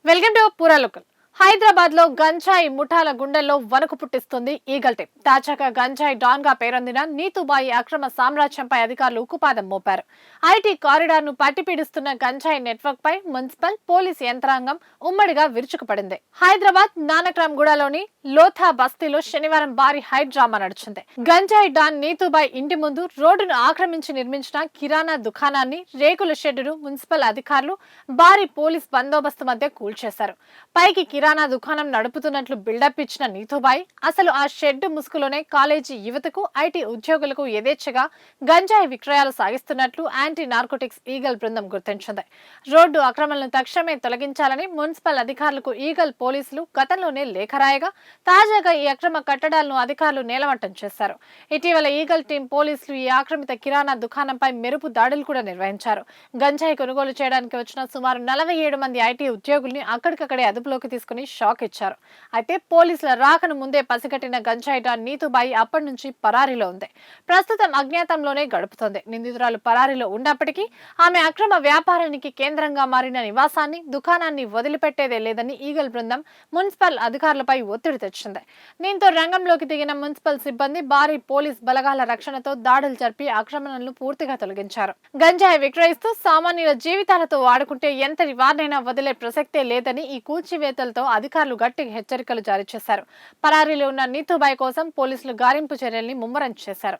Welcome to పూరా local. Hyderabad లో గంజాయి ముఠాల గుండెల్లో వణుకు పుట్టిస్తుంది ఈగల్ టీం. తాజాగా గంజాయి డాన్ గా పేరొందిన నీతుబాయి అక్రమ సామ్రాజ్యంపై అధికారులు ఉక్కుపాదం మోపారు. ఐటీ కారిడార్ ను పట్టిపీడిస్తున్న గంజాయి నెట్వర్క్ పై మున్సిపల్ పోలీస్ యంత్రాంగం ఉమ్మడిగా విరుచుకుపడింది. హైదరాబాద్ నానక్రామ్గూడలోని లోథా బస్తీలో శనివారం భారీ హైట్ డ్రామా నడిచింది. గంజాయి డాన్ నీతుబాయి ఇంటి ముందు రోడ్డును ఆక్రమించి నిర్మించిన కిరాణా దుకాణాన్ని, రేకుల షెడ్డును మున్సిపల్ అధికారులు భారీ పోలీస్ బందోబస్తు మధ్య కూల్చేశారు. పైకి కిరాణా దుకాణం నడుపుతున్నట్లు బిల్డప్ ఇచ్చిన నీతుబాయి అసలు ఆ షెడ్ ముసుగులోనే కాలేజీ యువతకు, ఐటీ ఉద్యోగులకు యథేచ్ఛగా గంజాయి విక్రయాలు సాగిస్తున్నట్లు యాంటీ నార్కోటిక్స్ ఈగల్ బృందం గుర్తించింది. రోడ్డు అక్రమాలను తక్షణమే తొలగించాలని మున్సిపల్ అధికారులకు ఈగల్ పోలీసులు గతంలోనే లేఖ రాయగా, తాజాగా ఈ అక్రమ కట్టడాలను అధికారులు నేలమట్టం చేశారు. ఇటీవల ఈగల్ టీం పోలీసులు ఈ ఆక్రమిత కిరాణా దుకాణంపై మెరుపు దాడులు కూడా నిర్వహించారు. గంజాయి కొనుగోలు చేయడానికి వచ్చిన సుమారు 47 మంది ఐటీ ఉద్యోగుల్ని అక్కడికక్కడే అదుపులోకి తీసుకుని షాక్ ఇచ్చారు. అయితే పోలీసుల రాకను ముందే పసిగట్టిన గంజాయి డాన్ నీతుబాయి అప్పటి నుంచి పరారీలో ఉంది. ప్రస్తుతం అజ్ఞాతంలోనే గడుపుతోంది. నిందితురాలు పరారీలో ఉన్నప్పటికీ ఆమె అక్రమ వ్యాపారానికి కేంద్రంగా మారిన నివాసాన్ని, దుకాణాన్ని వదిలిపెట్టేదే లేదని ఈగల్ బృందం మున్సిపల్ అధికారులపై ఒత్తిడి తెచ్చింది. దీంతో రంగంలోకి దిగిన మున్సిపల్ సిబ్బంది భారీ పోలీస్ బలగాల రక్షణతో దాడులు జరిపి ఆక్రమణలను పూర్తిగా తొలగించారు. గంజాయి విక్రయిస్తూ సామాన్యుల జీవితాలతో ఆడుకుంటే ఎంతటి వారినైనా వదిలే ప్రసక్తే లేదని ఈ కూల్చివేతలతో అధికారులు గట్టి హెచ్చరికలు జారీ చేశారు. పరారీలో ఉన్న నీతుబాయి కోసం పోలీసులు గాలింపు చర్యల్ని ముమ్మరం చేశారు.